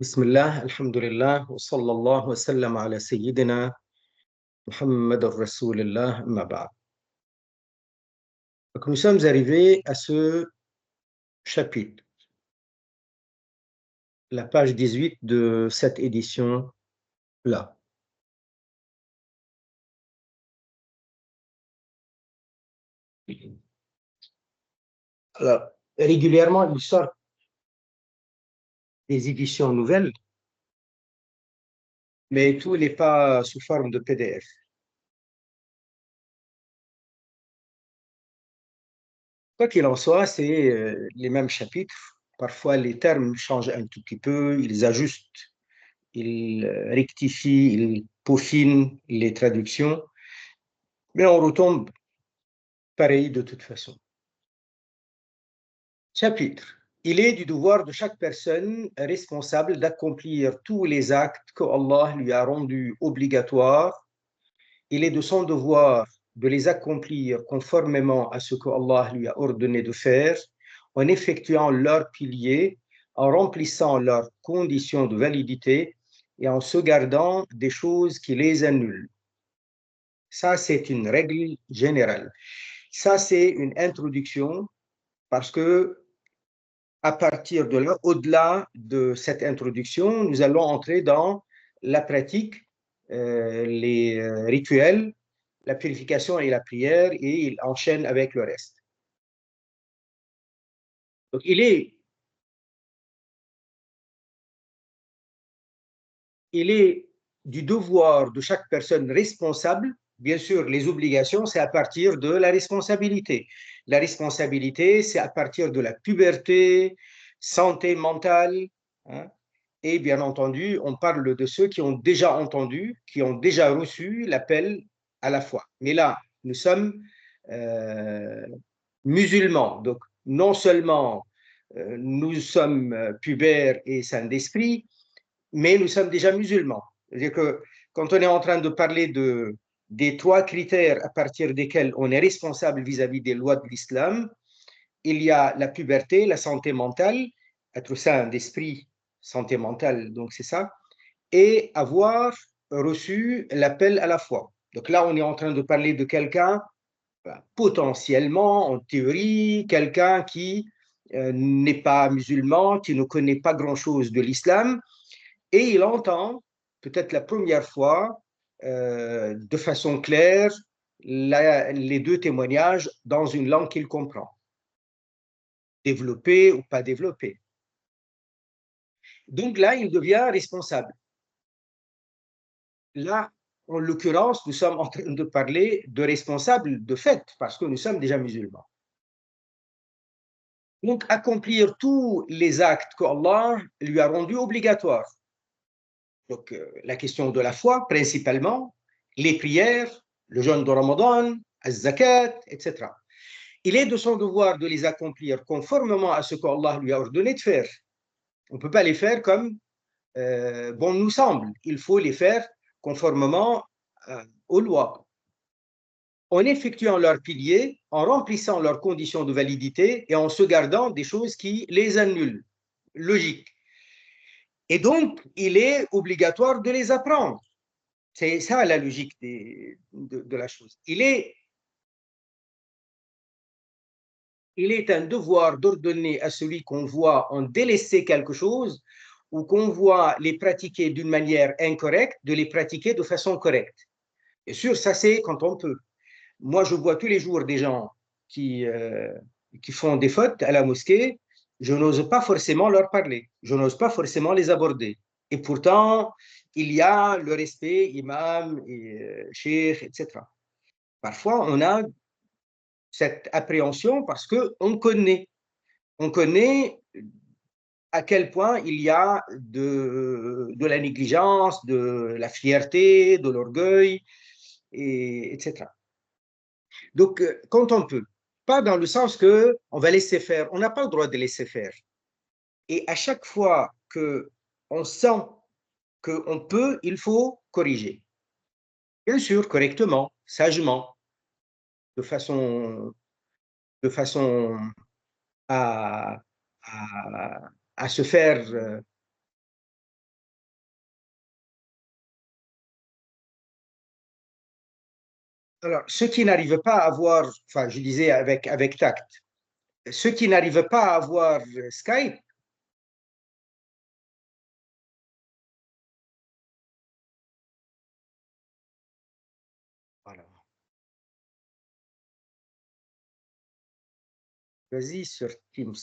بسم الله الحمد لله وصلى الله وسلم على سيدنا محمد رسول الله أما بعد. Donc, nous sommes arrivés à ce chapitre, la page 18 de cette édition-là. Alors, régulièrement, il sort des éditions nouvelles, mais tout n'est pas sous forme de PDF. Quoi qu'il en soit, c'est les mêmes chapitres. Parfois, les termes changent un tout petit peu, ils ajustent, ils rectifient, ils peaufinent les traductions, mais on retombe pareil de toute façon. Chapitre. Il est du devoir de chaque personne responsable d'accomplir tous les actes que Allah lui a rendus obligatoires. Il est de son devoir de les accomplir conformément à ce que Allah lui a ordonné de faire, en effectuant leurs piliers, en remplissant leurs conditions de validité et en se gardant des choses qui les annulent. Ça, c'est une règle générale. Ça, c'est une introduction parce que à partir de là, au-delà de cette introduction, nous allons entrer dans la pratique, les rituels, la purification et la prière, et il enchaîne avec le reste. Donc, il est du devoir de chaque personne responsable. Bien sûr, les obligations, c'est à partir de la responsabilité. La responsabilité, c'est à partir de la puberté, santé mentale, hein. Et bien entendu, on parle de ceux qui ont déjà entendu, qui ont déjà reçu l'appel à la foi. Mais là, nous sommes musulmans. Donc, non seulement nous sommes pubères et saints d'esprit, mais nous sommes déjà musulmans. C'est-à-dire que quand on est en train de parler des trois critères à partir desquels on est responsable vis-à-vis des lois de l'islam, il y a la puberté, la santé mentale, être sain d'esprit, santé mentale, donc c'est ça, et avoir reçu l'appel à la foi. Donc là, on est en train de parler de quelqu'un, potentiellement, en théorie, quelqu'un qui n'est pas musulman, qui ne connaît pas grand-chose de l'islam, et il entend, peut-être la première fois, de façon claire, les deux témoignages dans une langue qu'il comprend, développée ou pas développée. Donc là, il devient responsable. Là, en l'occurrence, nous sommes en train de parler de responsables de fait, parce que nous sommes déjà musulmans. Donc, accomplir tous les actes qu'Allah lui a rendus obligatoires. Donc, la question de la foi, principalement, les prières, le jeûne de Ramadan, az-zakat, etc. Il est de son devoir de les accomplir conformément à ce qu'Allah lui a ordonné de faire. On ne peut pas les faire comme bon nous semble. Il faut les faire conformément aux lois, en effectuant leurs piliers, en remplissant leurs conditions de validité et en se gardant des choses qui les annulent. Logique. Et donc, il est obligatoire de les apprendre. C'est ça la logique de la chose. Il est un devoir d'ordonner à celui qu'on voit en délaisser quelque chose ou qu'on voit les pratiquer d'une manière incorrecte, de les pratiquer de façon correcte. Bien sûr, ça c'est quand on peut. Moi, je vois tous les jours des gens qui font des fautes à la mosquée. Je n'ose pas forcément leur parler. Je n'ose pas forcément les aborder. Et pourtant, il y a le respect, imam, et, cheikh, etc. Parfois, on a cette appréhension parce qu'on connaît à quel point il y a de la négligence, de la fierté, de l'orgueil, etc. Donc, quand on peut, pas dans le sens qu'on va laisser faire, on n'a pas le droit de laisser faire. Et à chaque fois qu'on sent qu'on peut, il faut corriger. Bien sûr, correctement, sagement, de façon à, à, à se faire Alors, ceux qui n'arrivent pas à avoir, enfin, je disais avec tact, ceux qui n'arrivent pas à avoir Skype, voilà, vas-y sur Teams.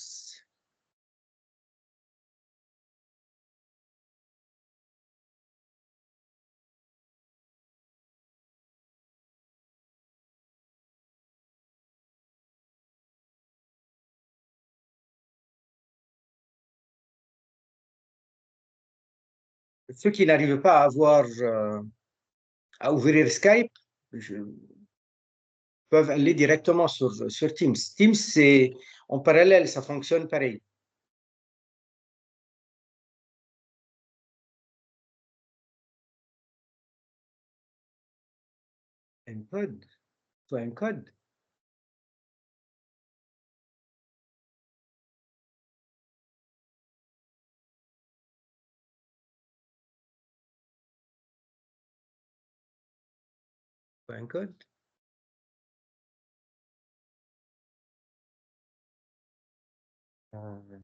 Ceux qui n'arrivent pas à avoir, à ouvrir Skype, peuvent aller directement sur Teams. Teams, c'est en parallèle, ça fonctionne pareil. Un code, soit un code. Un code. Euh,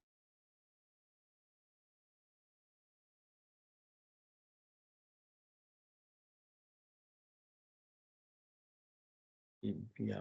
et puis,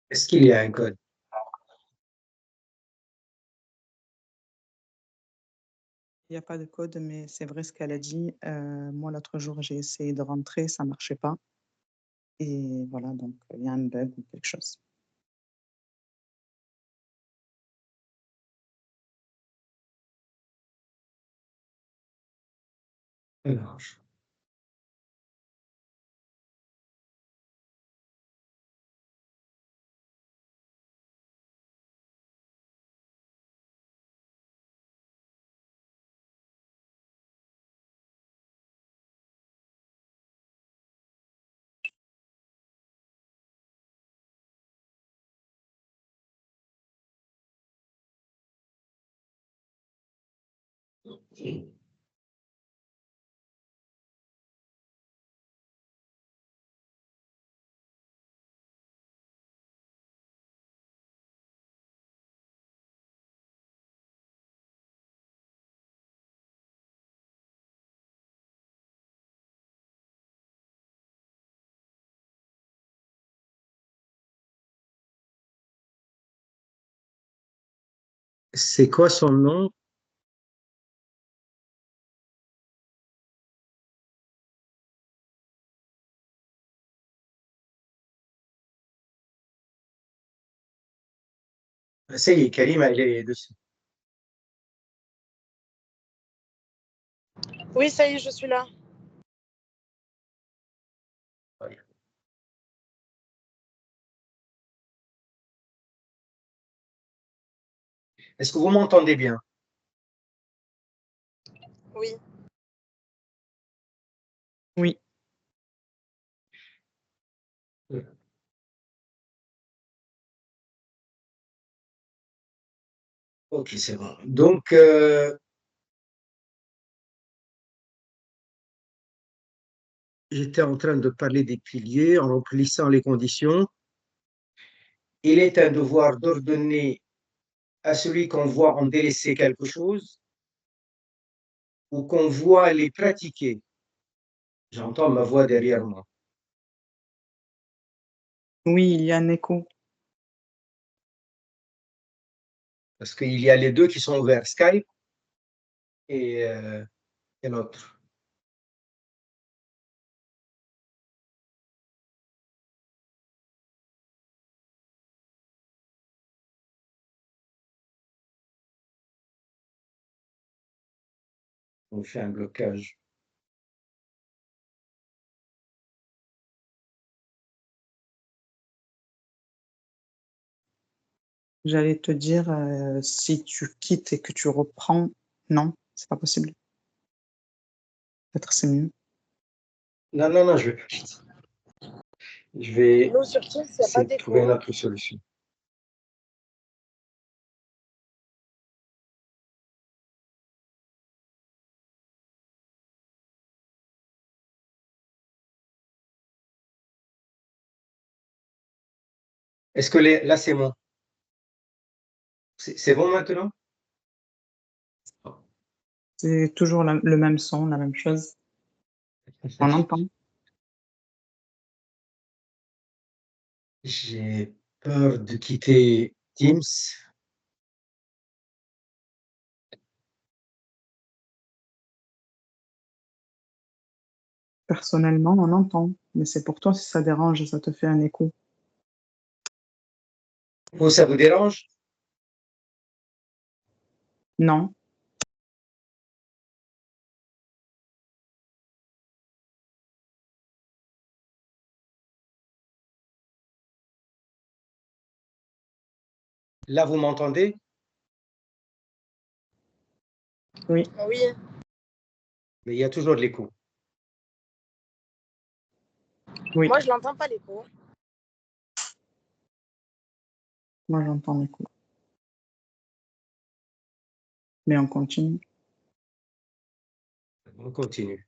est-ce qu'il y a un code? Il n'y a pas de code, mais c'est vrai ce qu'elle a dit. Moi, l'autre jour, j'ai essayé de rentrer, ça ne marchait pas. Et voilà, donc il y a un bug ou quelque chose. Alors, c'est quoi son nom? Ça y est, Karim, elle est dessus. Oui, ça y est, je suis là. Est-ce que vous m'entendez bien? Oui. Oui, Ok, c'est bon. Donc, j'étais en train de parler des piliers en remplissant les conditions. Il est un devoir d'ordonner à celui qu'on voit en délaisser quelque chose ou qu'on voit les pratiquer. J'entends ma voix derrière moi. oui, il y a un écho. Parce qu'il y a les deux qui sont ouverts, Skype et l'autre. On fait un blocage. J'allais te dire, si tu quittes et que tu reprends, non, c'est pas possible. Peut-être c'est mieux. Non, non, non, je vais Nous, sur Teams, il n'y a pas essayer de trouver une d'écho. autre solution. Est-ce que là, c'est bon? C'est bon maintenant? C'est toujours le même son, la même chose. On entend. J'ai peur de quitter Teams. Personnellement, on entend, mais c'est pour toi si ça dérange et ça te fait un écho. Vous, ça vous dérange? Non, Là, vous m'entendez? oui, Oui, Mais il y a toujours de l'écho. oui, moi, je l'entends pas l'écho. moi j'entends l'écho. Mais on continue. On continue.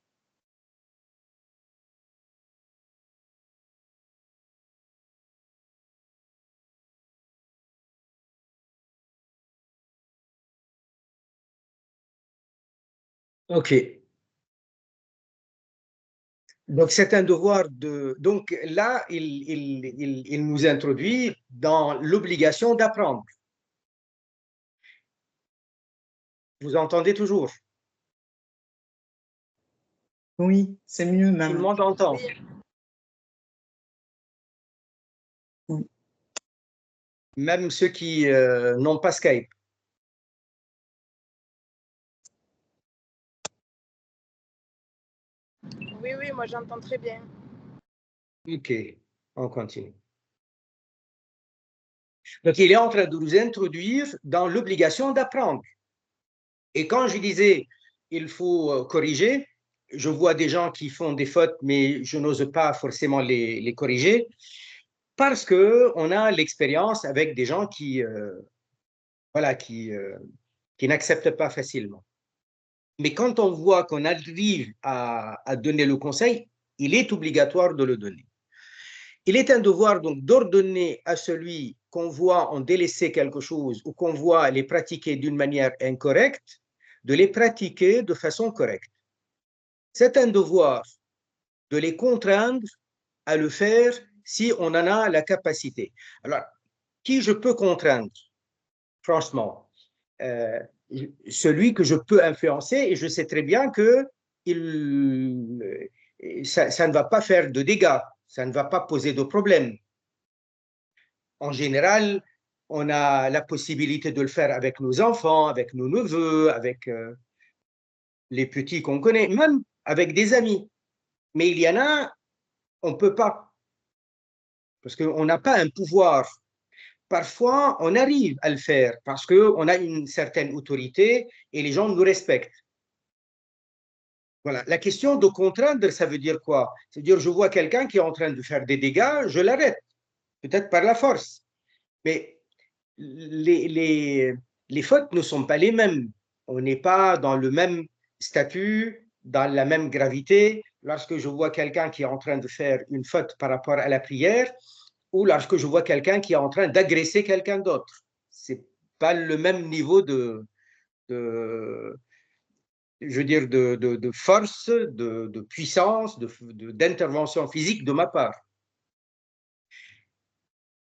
OK. Donc, c'est un devoir de... Donc, là, il nous introduit dans l'obligation d'apprendre. Vous entendez toujours? Oui, c'est mieux Tout le même. monde entend. Oui. Oui. Même ceux qui n'ont pas Skype. Oui, oui, moi, j'entends très bien. OK, on continue. Donc, il est en train de nous introduire dans l'obligation d'apprendre. Et quand je disais il faut corriger, je vois des gens qui font des fautes, mais je n'ose pas forcément les corriger parce qu'on a l'expérience avec des gens voilà, qui n'acceptent pas facilement. Mais quand on voit qu'on arrive à donner le conseil, il est obligatoire de le donner. Il est un devoir donc d'ordonner à celui qu'on voit en délaisser quelque chose ou qu'on voit les pratiquer d'une manière incorrecte, de les pratiquer de façon correcte. C'est un devoir de les contraindre à le faire si on en a la capacité. Alors, qui je peux contraindre? Franchement, celui que je peux influencer, et je sais très bien que ça ne va pas faire de dégâts, ça ne va pas poser de problème. En général, on a la possibilité de le faire avec nos enfants, avec nos neveux, avec les petits qu'on connaît, même avec des amis. Mais il y en a, on ne peut pas, parce qu'on n'a pas un pouvoir. Parfois, on arrive à le faire parce qu'on a une certaine autorité et les gens nous respectent. Voilà. La question de contraindre, ça veut dire quoi? C'est-à-dire, je vois quelqu'un qui est en train de faire des dégâts, je l'arrête, peut-être par la force. Mais les fautes ne sont pas les mêmes. On n'est pas dans le même statut, dans la même gravité. Lorsque je vois quelqu'un qui est en train de faire une faute par rapport à la prière, ou lorsque je vois quelqu'un qui est en train d'agresser quelqu'un d'autre. C'est pas le même niveau de je veux dire, de force, de puissance, d'intervention physique de ma part.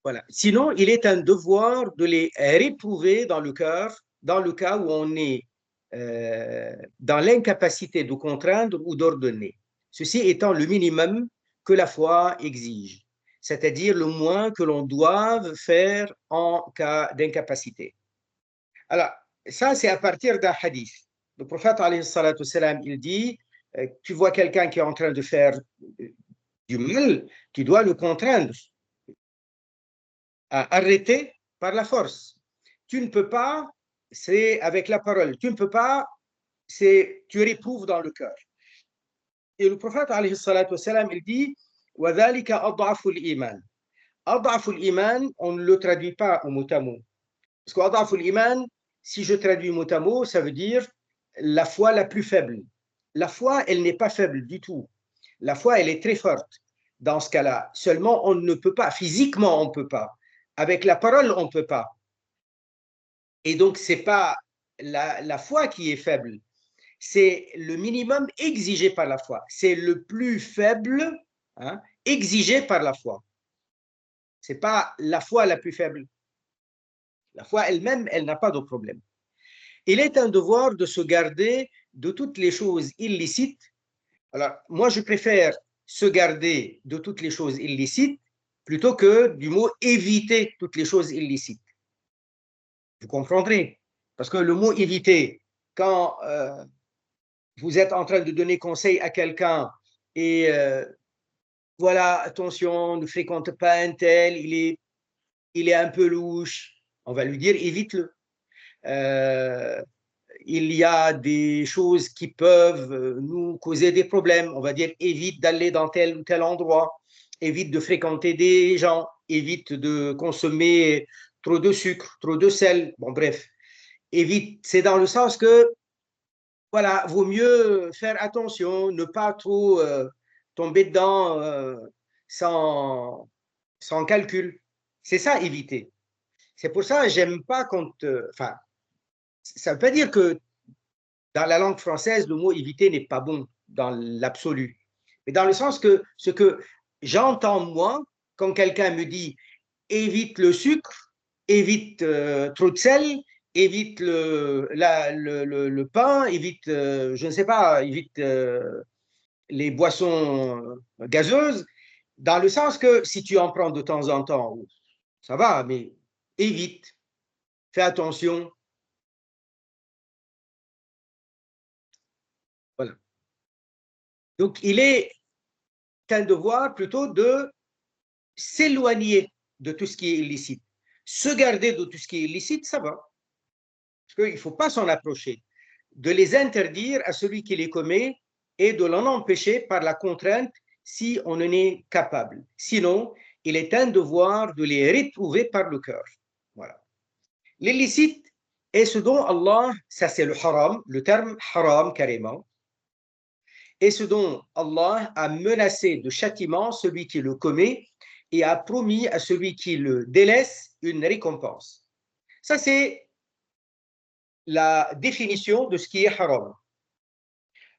Voilà. Sinon, il est un devoir de les réprouver dans le cœur, dans le cas où on est dans l'incapacité de contraindre ou d'ordonner. Ceci étant le minimum que la foi exige, c'est-à-dire le moins que l'on doive faire en cas d'incapacité. Alors, ça, c'est à partir d'un hadith. Le prophète, alayhi salatu salam, il dit, tu vois quelqu'un qui est en train de faire du mal, tu dois le contraindre à arrêter par la force. tu ne peux pas, c'est avec la parole. Tu ne peux pas, c'est tu réprouves dans le cœur. Et le prophète, alayhi salatu wassalam, il dit وَذَلِكَ أَضْعَفُ الْإِيمَانِ. أَضْعَفُ الْإِيمَانِ, on ne le traduit pas au mot à mot. Parce qu'Adaf al-Iman, si je traduis mot à mot, ça veut dire la foi la plus faible. La foi, elle n'est pas faible du tout. La foi, elle est très forte. Dans ce cas-là, seulement on ne peut pas, physiquement on ne peut pas. Avec la parole, on ne peut pas. Et donc, ce n'est pas la foi qui est faible, c'est le minimum exigé par la foi. C'est le plus faible exigé par la foi. Ce n'est pas la foi la plus faible. La foi elle-même, elle n'a pas de problème. Il est un devoir de se garder de toutes les choses illicites. Alors, moi, je préfère se garder de toutes les choses illicites plutôt que du mot éviter toutes les choses illicites. Vous comprendrez. Parce que le mot éviter, quand vous êtes en train de donner conseil à quelqu'un et voilà, attention, ne fréquente pas un tel, il est un peu louche, on va lui dire évite-le. Il y a des choses qui peuvent nous causer des problèmes. On va dire évite d'aller dans tel ou tel endroit, évite de fréquenter des gens, évite de consommer trop de sucre, trop de sel. Bon, bref, évite. C'est dans le sens que, voilà, vaut mieux faire attention, ne pas trop tomber dedans sans calcul. C'est ça, éviter. C'est pour ça que j'aime pas quand. Enfin, ça ne veut pas dire que dans la langue française, le mot éviter n'est pas bon dans l'absolu. Mais dans le sens que ce que j'entends moi, quand quelqu'un me dit évite le sucre, évite trop de sel, évite le pain, évite, je ne sais pas, évite les boissons gazeuses, dans le sens que si tu en prends de temps en temps, ça va, mais évite, fais attention. Voilà. Donc, il est un devoir plutôt de s'éloigner de tout ce qui est illicite. Se garder de tout ce qui est illicite, ça va. Parce qu'il ne faut pas s'en approcher. De les interdire à celui qui les commet et de l'en empêcher par la contrainte si on en est capable. Sinon, il est un devoir de les réprouver par le cœur. Voilà. L'illicite est ce dont Allah, ça c'est le haram, le terme haram carrément, et ce dont Allah a menacé de châtiment celui qui le commet et a promis à celui qui le délaisse une récompense. Ça, c'est la définition de ce qui est haram.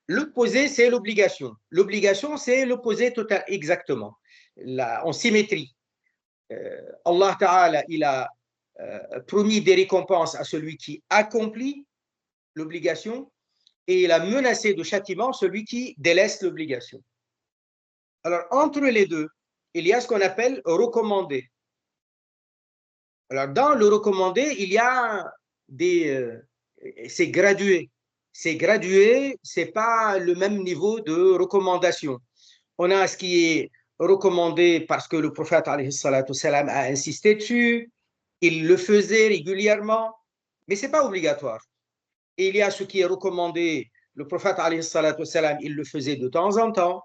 L'opposé, c'est l'obligation. L'obligation, c'est l'opposé total, exactement, en symétrie. Allah Ta'ala, il a promis des récompenses à celui qui accomplit l'obligation et il a menacé de châtiment celui qui délaisse l'obligation. Alors, entre les deux, il y a ce qu'on appelle recommandé. Alors, dans le recommandé, il y a c'est gradué. C'est gradué, ce n'est pas le même niveau de recommandation. On a ce qui est recommandé parce que le prophète alayhi salatu salam a insisté dessus, il le faisait régulièrement, mais ce n'est pas obligatoire. Et il y a ce qui est recommandé, le prophète alayhi salatu salam, il le faisait de temps en temps.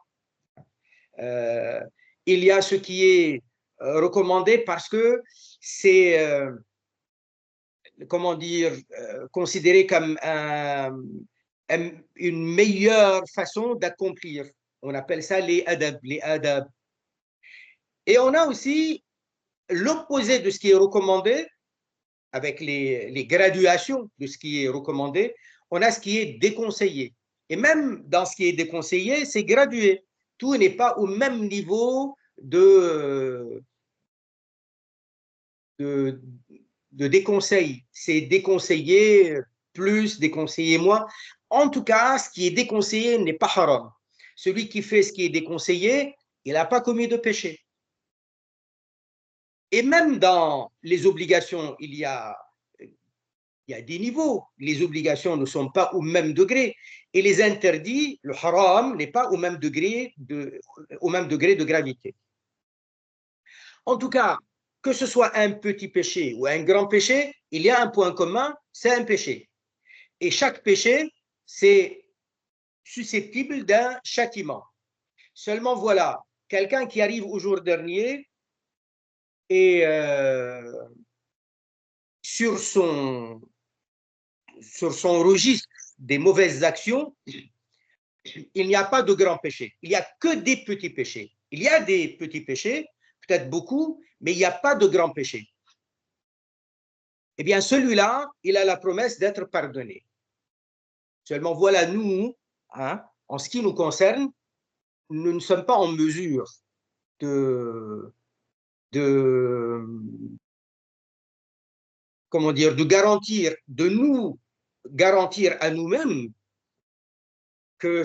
Il y a ce qui est recommandé parce que c'est, comment dire, considéré comme une meilleure façon d'accomplir. On appelle ça les adab, les adab. Et on a aussi l'opposé de ce qui est recommandé, avec les graduations de ce qui est recommandé, on a ce qui est déconseillé. Et même dans ce qui est déconseillé, c'est gradué. Tout n'est pas au même niveau de déconseil. C'est déconseillé plus, déconseillé moins. En tout cas, ce qui est déconseillé n'est pas haram. Celui qui fait ce qui est déconseillé, il n'a pas commis de péché. Et même dans les obligations, il y a des niveaux. Les obligations ne sont pas au même degré. Et les interdits, le haram, n'est pas au même degré de gravité. En tout cas, que ce soit un petit péché ou un grand péché, il y a un point commun, c'est un péché. Et chaque péché, c'est susceptible d'un châtiment. Seulement voilà, quelqu'un qui arrive au jour dernier et sur son registre des mauvaises actions, il n'y a pas de grands péchés. Il n'y a que des petits péchés. Il y a des petits péchés, peut-être beaucoup, mais il n'y a pas de grands péchés. Eh bien, celui-là, il a la promesse d'être pardonné. Seulement, voilà, nous, hein, en ce qui nous concerne, nous ne sommes pas en mesure comment dire, de nous garantir à nous-mêmes que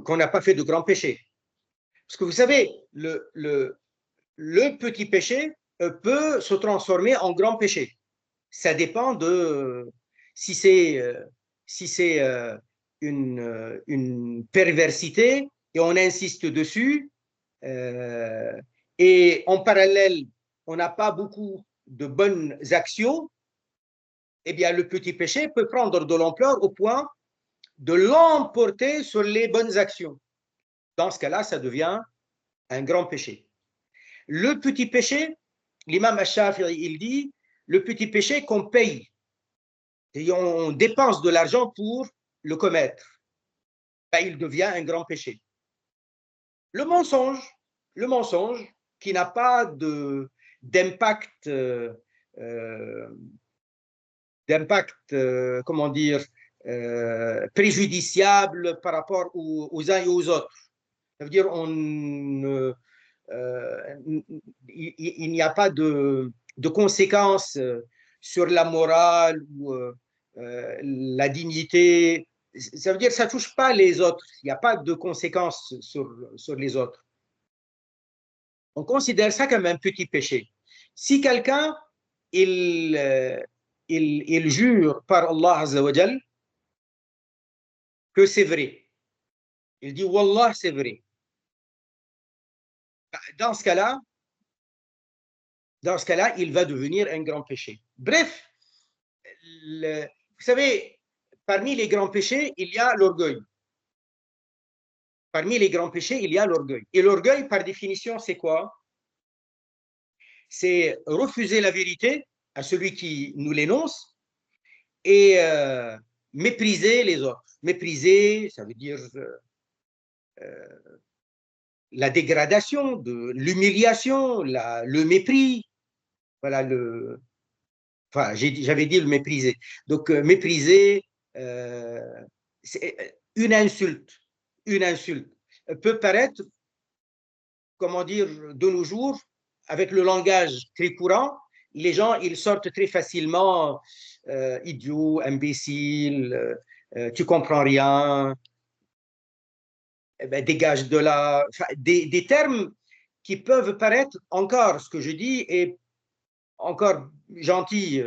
qu'on n'a pas fait de grands péchés. Parce que vous savez, le petit péché peut se transformer en grand péché. Ça dépend de si c'est une perversité et on insiste dessus, et en parallèle, on n'a pas beaucoup de bonnes actions, eh bien, le petit péché peut prendre de l'ampleur au point de l'emporter sur les bonnes actions. Dans ce cas-là, ça devient un grand péché. Le petit péché, l'imam Ash-Shafi'i, il dit, le petit péché qu'on paye, et on dépense de l'argent pour le commettre, ben, il devient un grand péché. Le mensonge qui n'a pas d'impact, comment dire, préjudiciable par rapport aux uns et aux autres. Ça veut dire il n'y a pas de conséquences sur la morale ou la dignité. Ça veut dire que ça ne touche pas les autres. Il n'y a pas de conséquences sur les autres. On considère ça comme un petit péché. Si quelqu'un, il jure par Allah Azza wa Jal que c'est vrai. Il dit Wallah, c'est vrai. Dans ce cas-là, il va devenir un grand péché. Bref, vous savez, parmi les grands péchés, il y a l'orgueil. Parmi les grands péchés, il y a l'orgueil. Et l'orgueil, par définition, c'est quoi? C'est refuser la vérité à celui qui nous l'énonce et mépriser les autres. Mépriser, ça veut dire la dégradation, l'humiliation, le mépris. Voilà enfin, j'avais dit le mépriser. Donc, mépriser, c'est une insulte peut paraître, comment dire, de nos jours, avec le langage très courant, les gens, ils sortent très facilement idiot, imbécile, tu comprends rien, eh ben, dégage de là, enfin, des termes qui peuvent paraître encore, ce que je dis, est encore gentil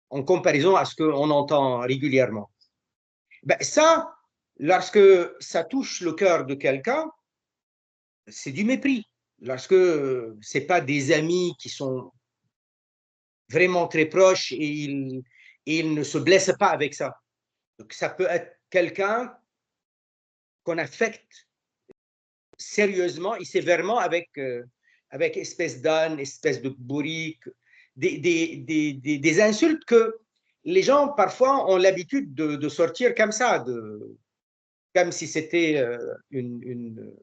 en comparaison à ce qu'on entend régulièrement. Ben, ça, lorsque ça touche le cœur de quelqu'un, c'est du mépris. Lorsque ce n'est pas des amis qui sont vraiment très proches et ils ne se blessent pas avec ça. Donc, ça peut être quelqu'un qu'on affecte sérieusement et sévèrement avec espèce d'âne, espèce de bourrique, des insultes que les gens parfois ont l'habitude de sortir comme ça, comme si c'était une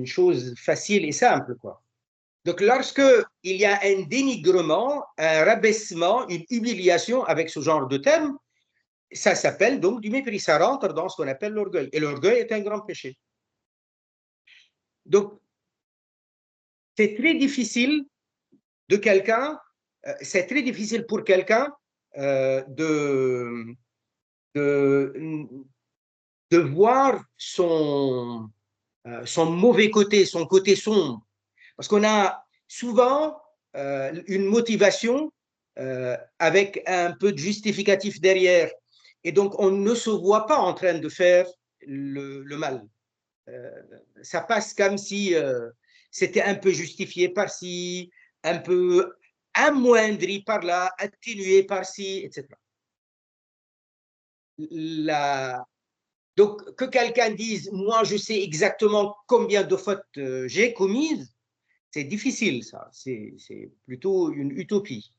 chose facile et simple, quoi. Donc, lorsque il y a un dénigrement, un rabaissement, une humiliation avec ce genre de terme, ça s'appelle donc du mépris. Ça rentre dans ce qu'on appelle l'orgueil. Et l'orgueil est un grand péché. Donc, c'est très difficile c'est très difficile pour quelqu'un de voir son mauvais côté, son côté sombre. Parce qu'on a souvent une motivation avec un peu de justificatif derrière. Et donc, on ne se voit pas en train de faire le mal. Ça passe comme si c'était un peu justifié par-ci, un peu amoindri par-là, atténué par-ci, etc. Donc, que quelqu'un dise, moi, je sais exactement combien de fautes j'ai commises, c'est difficile, ça. C'est plutôt une utopie.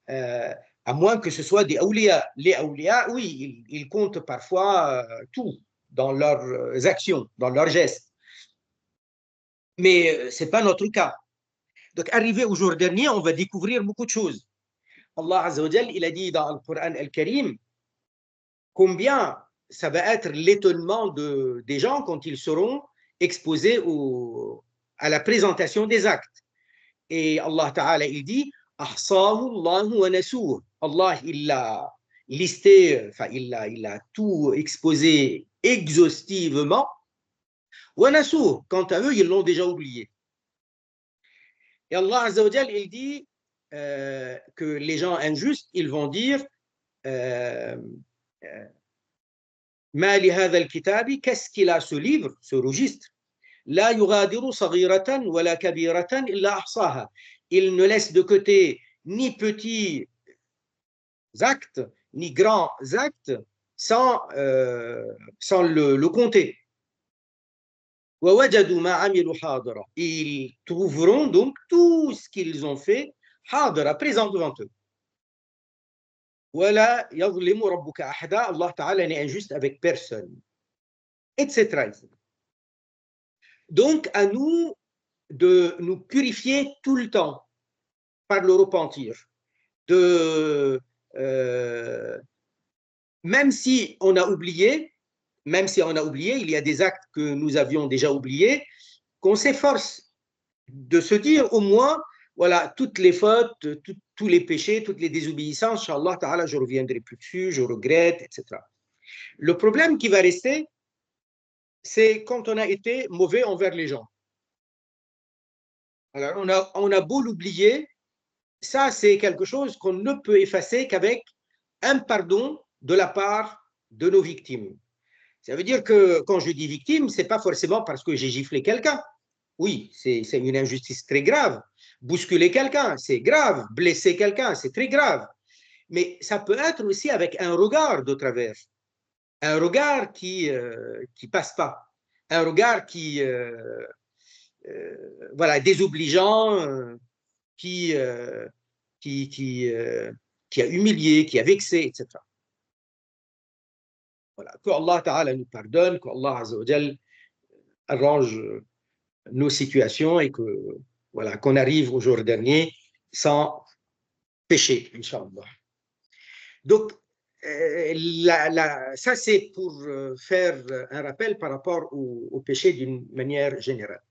À moins que ce soit des awliya. Les awliya, oui, ils comptent parfois tout dans leurs actions, dans leurs gestes. Mais ce n'est pas notre cas. Donc, arrivé au jour dernier, on va découvrir beaucoup de choses. Allah Azza wa Jal, il a dit dans le Coran Al-Karim combien ça va être l'étonnement des gens quand ils seront exposés à la présentation des actes. Et Allah Ta'ala, il dit Ahsahu Allahu wa nasuh. Allah, il l'a listé, enfin, il a tout exposé exhaustivement. Wa nasuh, quant à eux, ils l'ont déjà oublié. Et Allah Azza wa Jal, il dit que les gens injustes, ils vont dire Ma li hadha al-kitabi, qu'est-ce qu'il a ce livre, ce registre? La yughadiru saghiratan wa la kabiratan illa ahsaha. Il ne laisse de côté ni petits actes, ni grands actes sans le compter. Wa wajadu ma amilu hadira. Ils trouveront donc tout ce qu'ils ont fait hadira, présent devant eux. Wala yadhlimu rabbuka ahada. Allah Ta'ala n'est injuste avec personne. Etc. Donc, à nous de nous purifier tout le temps par le repentir. Même si on a oublié, il y a des actes que nous avions déjà oubliés, qu'on s'efforce de se dire au moins, voilà, toutes les fautes, tous les péchés, toutes les désobéissances, Inch'Allah Ta'ala, je ne reviendrai plus dessus, je regrette, etc. Le problème qui va rester, c'est quand on a été mauvais envers les gens. Alors, on a beau l'oublier, ça, c'est quelque chose qu'on ne peut effacer qu'avec un pardon de la part de nos victimes. Ça veut dire que quand je dis victime, ce n'est pas forcément parce que j'ai giflé quelqu'un. Oui, c'est une injustice très grave. Bousculer quelqu'un, c'est grave. Blesser quelqu'un, c'est très grave. Mais ça peut être aussi avec un regard de travers. Un regard qui passe pas. Un regard qui, voilà, désobligeant, qui a humilié, qui a vexé, etc. Voilà. Que Allah Ta'ala nous pardonne, que Allah Azza wa Jal arrange nos situations et que, voilà, qu'on arrive au jour dernier sans péché, Inch'Allah. Donc, ça c'est pour faire un rappel par rapport au péché d'une manière générale.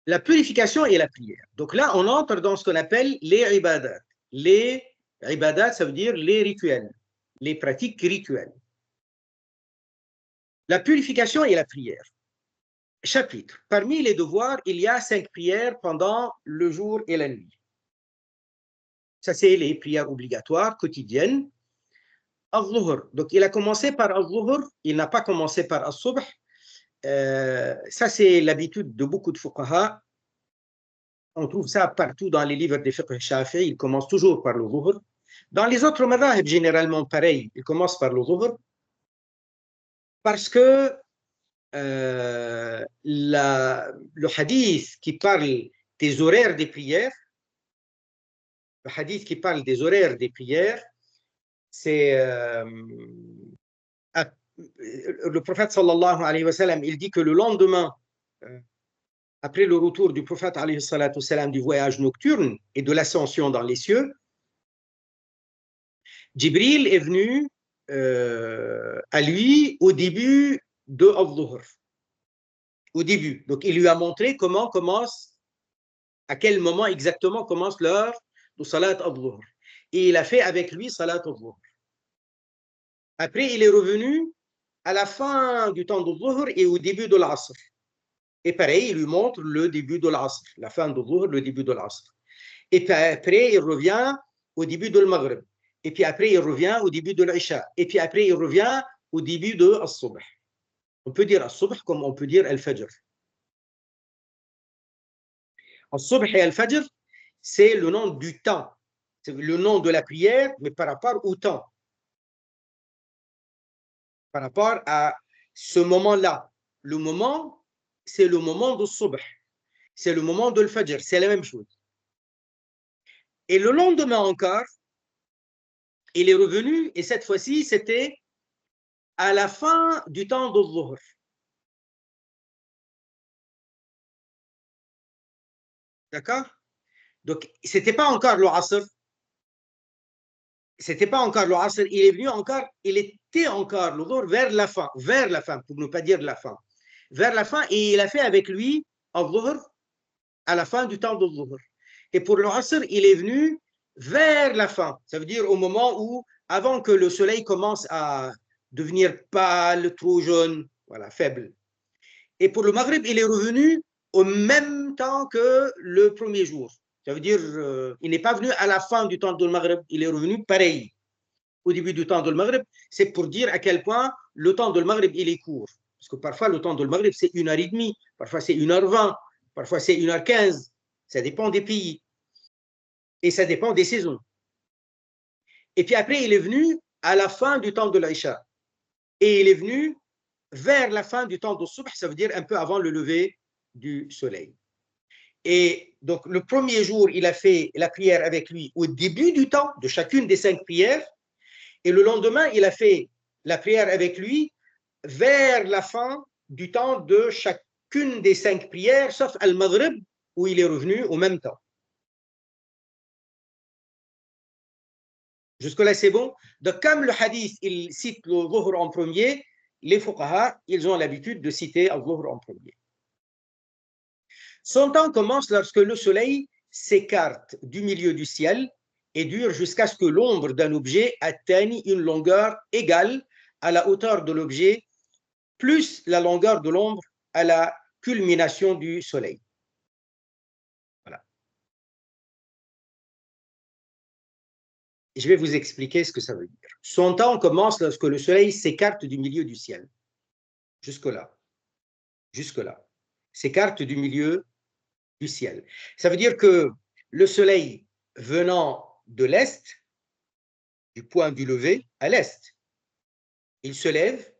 La purification et la prière. Donc là, on entre dans ce qu'on appelle les ibadat. Les ibadat, ça veut dire les rituels, les pratiques rituelles. La purification et la prière. Chapitre. Parmi les devoirs, il y a 5 prières pendant le jour et la nuit. Ça, c'est les prières obligatoires quotidiennes. Al-Zuhr. Donc, il a commencé par Al-Zuhr, il n'a pas commencé par Al-Subh. Ça, c'est l'habitude de beaucoup de fuqaha. On trouve ça partout dans les livres des fiqh shafi'i, ils commencent toujours par le Zuhr. Dans les autres madhahib, généralement pareil, ils commencent par le Zuhr. Parce que le hadith qui parle des horaires des prières, c'est le prophète sallallahu alayhi wa sallam, il dit que le lendemain, après le retour du prophète alayhi salatu salam du voyage nocturne et de l'ascension dans les cieux, Jibril est venu à lui au début de Al-Dhuhr. Au début. Donc, il lui a montré comment commence, à quel moment exactement commence l'heure de Salat Al-Dhuhr. Et il a fait avec lui Salat Al-Dhuhr. Après, il est revenu à la fin du temps d'Al-Dhuhr et au début de l'Asr. Et pareil, il lui montre le début de l'Asr, la fin d'Al-Dhuhr, le début de l'Asr. Et puis après, il revient au début de l'Maghrib. Et puis après, il revient au début de l'Isha. Et puis après, il revient au début de As-Subh. On peut dire al-subh comme on peut dire al-fajr. Al-subh et al-fajr, c'est le nom du temps. C'est le nom de la prière, mais par rapport au temps. Par rapport à ce moment-là. Le moment, c'est le moment de subh. C'est le moment de al-fajr. C'est la même chose. Et le lendemain encore, il est revenu, et cette fois-ci, c'était à la fin du temps de Dhuhr. D'accord? Donc, ce n'était pas encore le Asr. C'était pas encore le Asr. Il est venu encore, il était encore le Dhuhr vers la fin, pour ne pas dire la fin. Vers la fin, et il a fait avec lui al Dhuhr à la fin du temps de Dhuhr. Et pour le Asr, il est venu vers la fin. Ça veut dire au moment où, avant que le soleil commence à devenir pâle, trop jaune, voilà, faible. Et pour le Maghrib, il est revenu au même temps que le premier jour. Ça veut dire, il n'est pas venu à la fin du temps de Maghrib, il est revenu pareil au début du temps de Maghrib. C'est pour dire à quel point le temps de Maghrib, il est court. Parce que parfois, le temps de Maghrib, c'est 1h30, parfois c'est 1h20, parfois c'est 1h15. Ça dépend des pays. Et ça dépend des saisons. Et puis après, il est venu à la fin du temps de l'Aïcha. Et il est venu vers la fin du temps de Subh, ça veut dire un peu avant le lever du soleil. Et donc, le premier jour, il a fait la prière avec lui au début du temps de chacune des 5 prières. Et le lendemain, il a fait la prière avec lui vers la fin du temps de chacune des 5 prières, sauf Al-Maghrib, où il est revenu au même temps. Jusque-là, c'est bon. Donc, comme le hadith, il cite le Dhuhr en premier, les fuqaha, ils ont l'habitude de citer Al-Dhuhr en premier. Son temps commence lorsque le soleil s'écarte du milieu du ciel et dure jusqu'à ce que l'ombre d'un objet atteigne une longueur égale à la hauteur de l'objet, plus la longueur de l'ombre à la culmination du soleil. Voilà. Je vais vous expliquer ce que ça veut dire. Son temps commence lorsque le soleil s'écarte du milieu du ciel. Jusque-là. Jusque-là. S'écarte du milieu du ciel. Ça veut dire que le soleil venant de l'est, du point du lever à l'est, il se lève,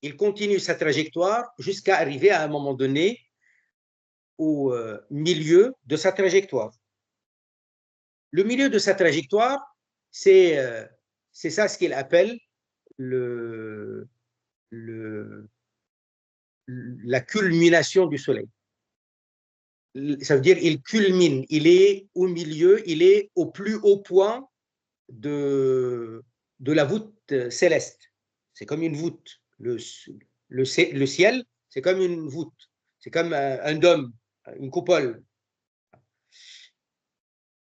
il continue sa trajectoire jusqu'à arriver à un moment donné au milieu de sa trajectoire. Le milieu de sa trajectoire, c'est ça ce qu'il appelle la culmination du soleil. Ça veut dire il culmine, il est au milieu, il est au plus haut point de la voûte céleste. C'est comme une voûte. Le ciel, c'est comme une voûte. C'est comme un dôme, une coupole.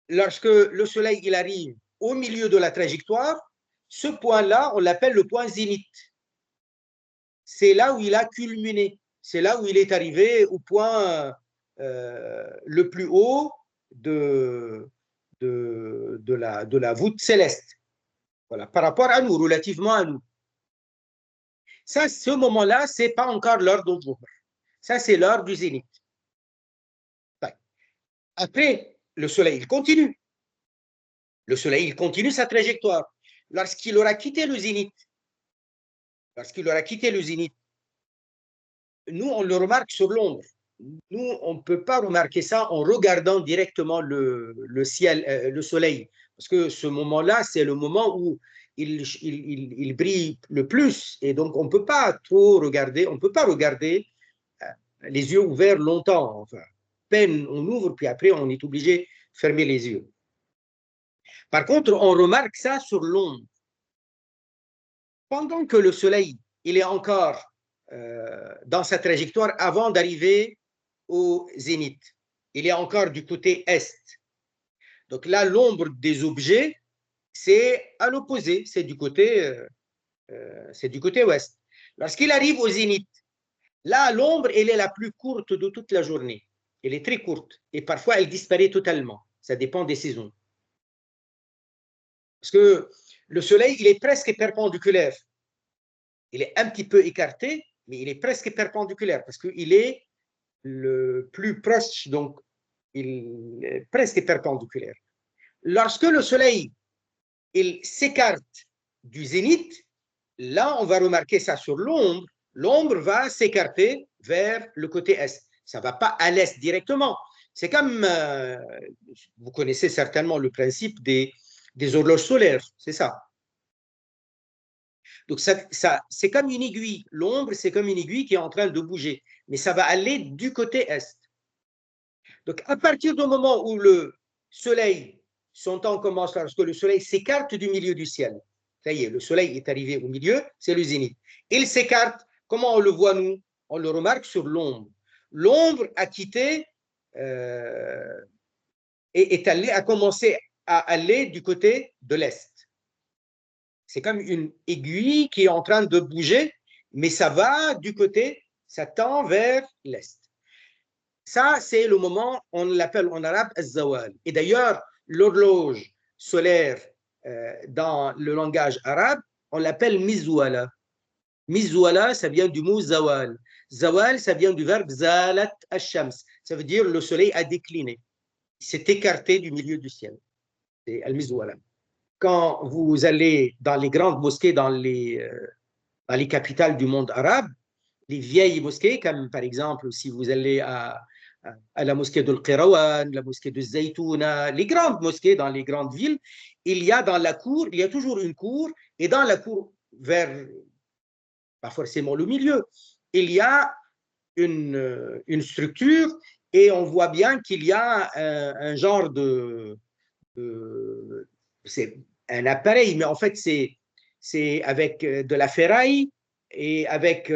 Lorsque le soleil il arrive au milieu de la trajectoire, ce point-là, on l'appelle le point zénith. C'est là où il a culminé. C'est là où il est arrivé au point le plus haut de la voûte céleste. Voilà, par rapport à nous, relativement à nous. Ça, ce moment-là, ce n'est pas encore l'heure de Dhuhr. Ça, c'est l'heure du zénith. Après, le soleil, il continue. Le soleil, il continue sa trajectoire. Lorsqu'il aura quitté le zénith, nous, on le remarque sur l'ombre. Nous, on ne peut pas remarquer ça en regardant directement le ciel, le soleil. Parce que ce moment-là, c'est le moment où il brille le plus. Et donc, on ne peut pas trop regarder, on ne peut pas regarder les yeux ouverts longtemps. Enfin, peine on ouvre, puis après, on est obligé de fermer les yeux. Par contre, on remarque ça sur l'ombre. Pendant que le soleil, il est encore dans sa trajectoire avant d'arriver au zénith. Il est encore du côté est. Donc là, l'ombre des objets, c'est à l'opposé, c'est du côté ouest. Lorsqu'il arrive au zénith, là, l'ombre, elle est la plus courte de toute la journée. Elle est très courte et parfois elle disparaît totalement. Ça dépend des saisons. Parce que le soleil, il est presque perpendiculaire. il est un petit peu écarté, mais il est presque perpendiculaire parce qu'il est le plus proche, donc il est presque perpendiculaire. Lorsque le Soleil il s'écarte du zénith, là, on va remarquer ça sur l'ombre. L'ombre va s'écarter vers le côté est. Ça ne va pas à l'est directement. C'est comme, vous connaissez certainement le principe des horloges solaires, c'est ça. Donc, c'est comme une aiguille. L'ombre, c'est comme une aiguille qui est en train de bouger, mais ça va aller du côté est. Donc, à partir du moment où le Soleil, son temps commence lorsque le Soleil s'écarte du milieu du ciel. Ça y est, le Soleil est arrivé au milieu, c'est le zénith. Il s'écarte, comment on le voit nous? On le remarque sur l'ombre. L'ombre a quitté et a commencé à aller du côté de l'est. C'est comme une aiguille qui est en train de bouger, mais ça va du côté, ça tend vers l'est. Ça, c'est le moment, on l'appelle en arabe az-zawal. Et d'ailleurs, l'horloge solaire dans le langage arabe, on l'appelle mizwala. Mizwala, ça vient du mot zawal. Zawal, ça vient du verbe zalat ash-shams. Ça veut dire le soleil a décliné. Il s'est écarté du milieu du ciel. C'est al-mizwala. Quand vous allez dans les grandes mosquées, dans les capitales du monde arabe, les vieilles mosquées, comme par exemple si vous allez à la mosquée de l'Qirawan, la mosquée de Zaytouna, les grandes mosquées dans les grandes villes, il y a dans la cour, il y a toujours une cour, et dans la cour, vers, pas forcément le milieu, il y a une structure, et on voit bien qu'il y a un genre c'est un appareil, mais en fait c'est avec de la ferraille et avec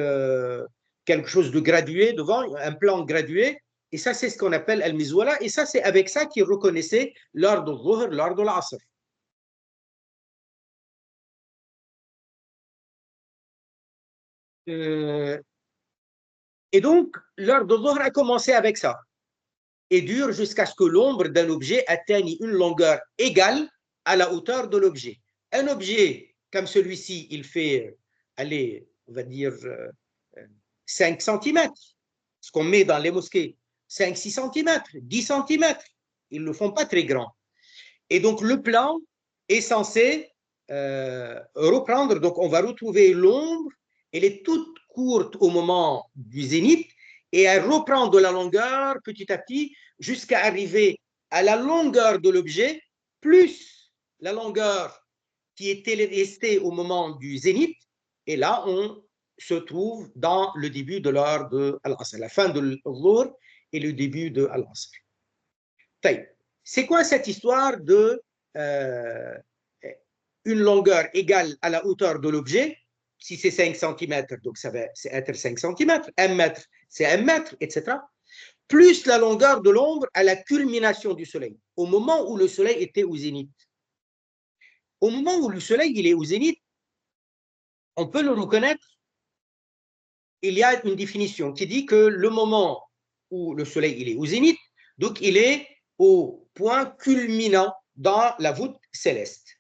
quelque chose de gradué devant, un plan gradué, et ça c'est ce qu'on appelle al-mizwala, et ça c'est avec ça qu'ils reconnaissaient l'heure de dhuhr, l'heure de l'asr. Et donc l'heure de dhuhr a commencé avec ça et dure jusqu'à ce que l'ombre d'un objet atteigne une longueur égale à la hauteur de l'objet. Un objet comme celui-ci, il fait, allez, on va dire 5 cm, ce qu'on met dans les mosquées, 5-6 cm, 10 cm, ils ne le font pas très grand. Et donc le plan est censé reprendre, donc on va retrouver l'ombre, elle est toute courte au moment du zénith, et elle reprend de la longueur petit à petit jusqu'à arriver à la longueur de l'objet, plus la longueur qui était restée au moment du zénith, et là on se trouve dans le début de l'heure de Al-Asr, la fin de l'Dhuhr et le début de Al-Asr. C'est quoi cette histoire de une longueur égale à la hauteur de l'objet? Si c'est 5 cm, donc ça va être 5 cm, 1 mètre, c'est 1 mètre, etc. Plus la longueur de l'ombre à la culmination du soleil, au moment où le soleil était au zénith. Au moment où le soleil il est au zénith, on peut le reconnaître. Il y a une définition qui dit que le moment où le soleil il est au zénith, donc il est au point culminant dans la voûte céleste.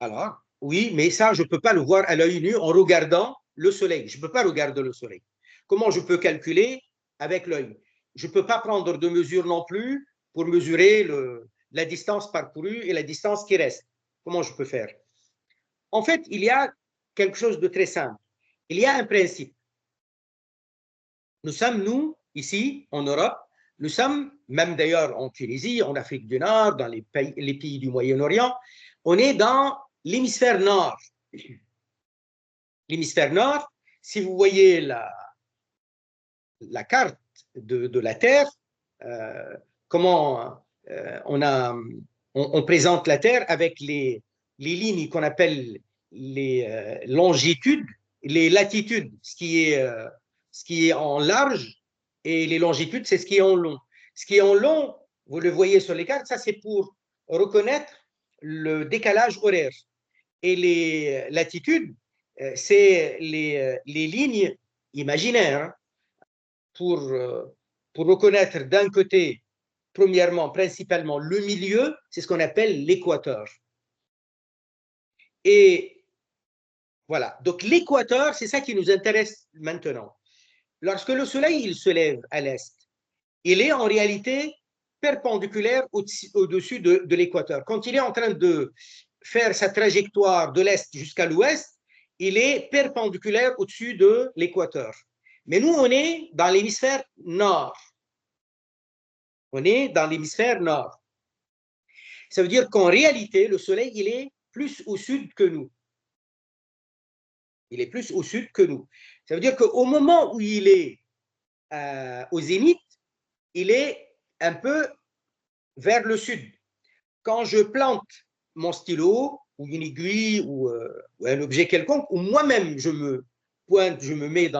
Alors, oui, mais ça, je ne peux pas le voir à l'œil nu en regardant le soleil. Je ne peux pas regarder le soleil. Comment je peux calculer avec l'œil? Je ne peux pas prendre de mesure non plus pour mesurer la distance parcourue et la distance qui reste. Comment je peux faire? En fait, il y a quelque chose de très simple. Il y a un principe. Nous sommes, nous, ici, en Europe, nous sommes, même d'ailleurs en Tunisie, en Afrique du Nord, dans les pays du Moyen-Orient, on est dans l'hémisphère nord. L'hémisphère nord, si vous voyez la carte de la Terre, comment on présente la Terre avec les lignes qu'on appelle les longitudes, les latitudes, ce qui est en large, et les longitudes, c'est ce qui est en long. Ce qui est en long, vous le voyez sur les cartes, ça c'est pour reconnaître le décalage horaire. Et les latitudes, c'est les lignes imaginaires pour reconnaître d'un côté, premièrement, principalement, le milieu, c'est ce qu'on appelle l'équateur. Et Voilà. Donc, l'équateur, c'est ça qui nous intéresse maintenant. Lorsque le soleil il se lève à l'est, il est en réalité perpendiculaire au-dessus de l'équateur. Quand il est en train de faire sa trajectoire de l'est jusqu'à l'ouest, il est perpendiculaire au-dessus de l'équateur. Mais nous, on est dans l'hémisphère nord. On est dans l'hémisphère nord. Ça veut dire qu'en réalité, le soleil, il est plus au sud que nous. Il est plus au sud que nous. Ça veut dire qu'au moment où il est au zénith, il est un peu vers le sud. Quand je plante mon stylo ou une aiguille ou un objet quelconque, ou moi-même je me pointe, je me mets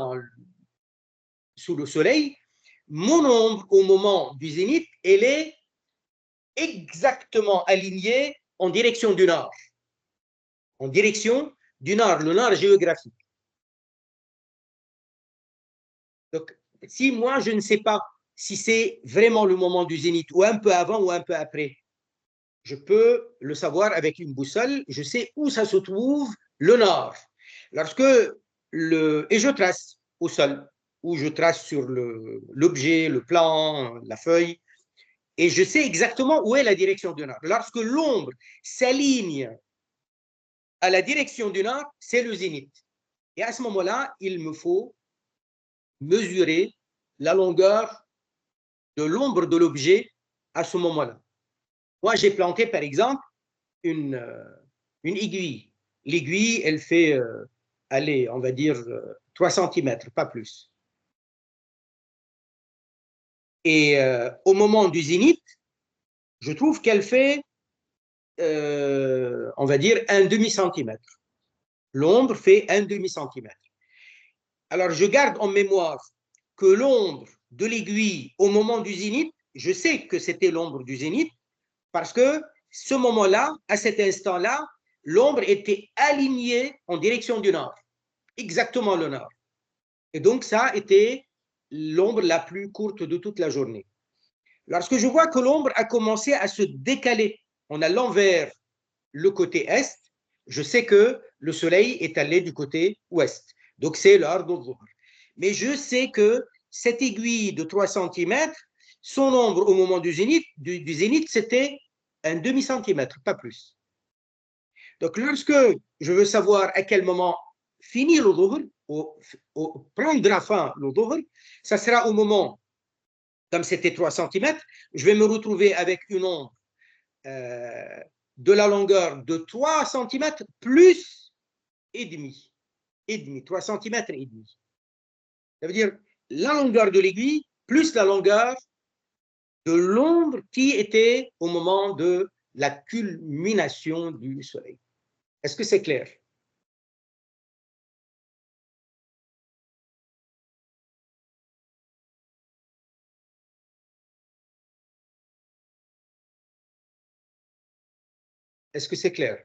sous le soleil, mon ombre au moment du zénith, elle est exactement alignée en direction du nord. En direction du nord, le nord géographique. Donc, si moi je ne sais pas si c'est vraiment le moment du zénith ou un peu avant ou un peu après, je peux le savoir avec une boussole, je sais où ça se trouve, le nord. Et je trace au sol, ou je trace sur l'objet, le plan, la feuille, et je sais exactement où est la direction du nord. Lorsque l'ombre s'aligne à la direction du nord, c'est le zénith. Et à ce moment-là, il me faut mesurer la longueur de l'ombre de l'objet à ce moment-là. Moi, j'ai planté, par exemple, une aiguille. L'aiguille, elle fait, allez, on va dire 3 cm, pas plus. Et au moment du zénith, je trouve qu'elle fait, on va dire, un demi-centimètre. L'ombre fait un demi-centimètre. Alors, je garde en mémoire que l'ombre de l'aiguille au moment du zénith, je sais que c'était l'ombre du zénith parce que ce moment-là, à cet instant-là, l'ombre était alignée en direction du nord, exactement le nord. Et donc, ça était l'ombre la plus courte de toute la journée. Lorsque je vois que l'ombre a commencé à se décaler en allant vers le côté est, je sais que le soleil est allé du côté ouest. Donc, c'est l'heure de Dhuhr. Mais je sais que cette aiguille de 3 cm, son ombre au moment du zénith, c'était un demi-centimètre, pas plus. Donc, lorsque je veux savoir à quel moment finir le Dhuhr, prendra fin le Dhuhr, ça sera au moment, comme c'était 3 cm, je vais me retrouver avec une ombre de la longueur de 3 cm plus et demi. 3 cm et demi. Ça veut dire la longueur de l'aiguille plus la longueur de l'ombre qui était au moment de la culmination du soleil. Est-ce que c'est clair? Est-ce que c'est clair?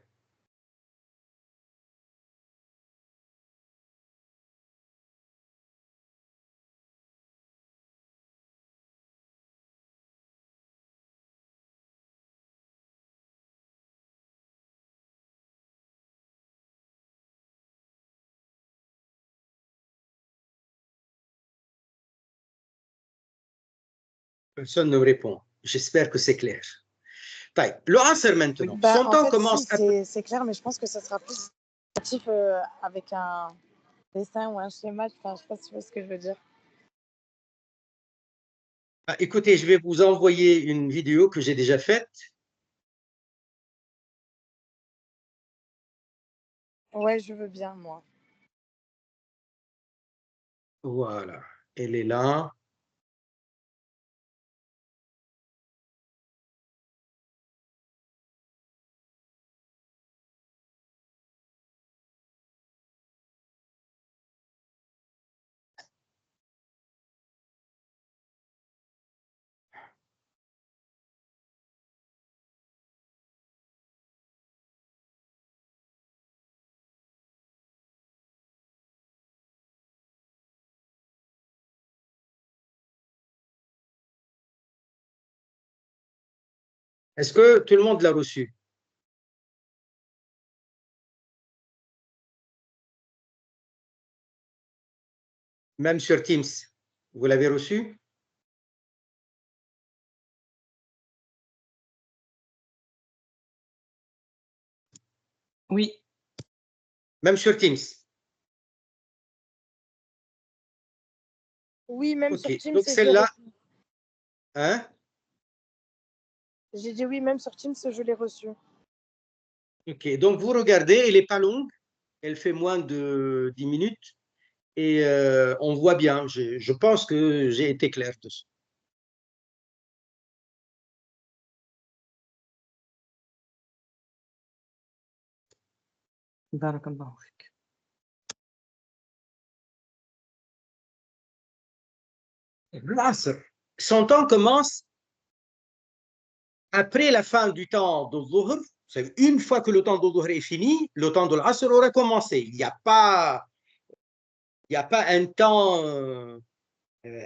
Personne ne me répond. J'espère que c'est clair. Le Asr maintenant. Bah, Son en temps fait, si, commence à... c'est clair, mais je pense que ça sera plus actif avec un dessin ou un schéma. Enfin, je sais pas si tu vois ce que je veux dire. Écoutez, je vais vous envoyer une vidéo que j'ai déjà faite. Ouais, je veux bien, moi. Voilà. Elle est là. Est-ce que tout le monde l'a reçu? Même sur Teams, vous l'avez reçu? Oui. Même sur Teams? Oui, même Ok, sur Teams, donc je l'ai celle-là, reçu. hein? J'ai dit oui, même sur Teams, je l'ai reçu. Ok, donc vous regardez, elle n'est pas longue, elle fait moins de 10 minutes et on voit bien. Je pense que j'ai été clair dessus. Barakallahu fik. L'Asr, son temps commence après la fin du temps de Dhuhr. Une fois que le temps de Dhuhr est fini, le temps de l'Asr aurait commencé. Il n'y a pas un temps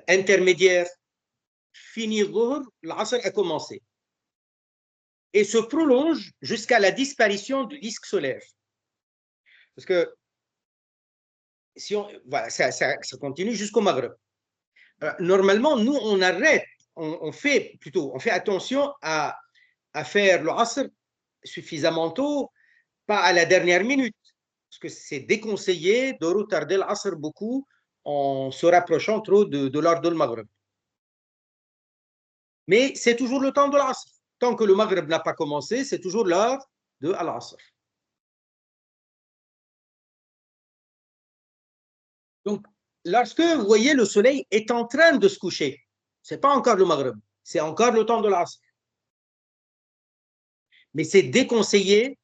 intermédiaire. Fini Dhuhr, l'Asr a commencé. Et se prolonge jusqu'à la disparition du disque solaire. Parce que si on, voilà, ça continue jusqu'au Maghreb. Normalement, nous, on arrête, on fait attention à faire le Asr suffisamment tôt, pas à la dernière minute, parce que c'est déconseillé de retarder l'Asr beaucoup en se rapprochant trop de l'heure de Maghreb. Mais c'est toujours le temps de l'Asr. Tant que le Maghreb n'a pas commencé, c'est toujours l'heure de l'Asr. Donc, lorsque vous voyez le soleil est en train de se coucher, ce n'est pas encore le Maghreb, c'est encore le temps de l'Asr. Mais c'est déconseillé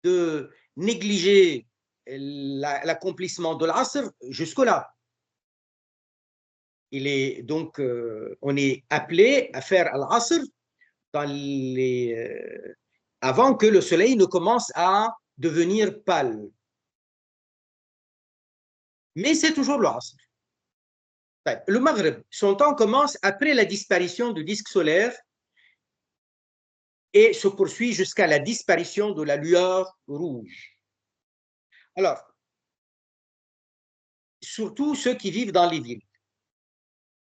de négliger l'accomplissement de l'Asr jusque-là. Donc, on est appelé à faire l'Asr avant que le soleil ne commence à devenir pâle. Mais c'est toujours l'Asr. Le Maghreb, son temps commence après la disparition du disque solaire et se poursuit jusqu'à la disparition de la lueur rouge. Alors, surtout ceux qui vivent dans les villes.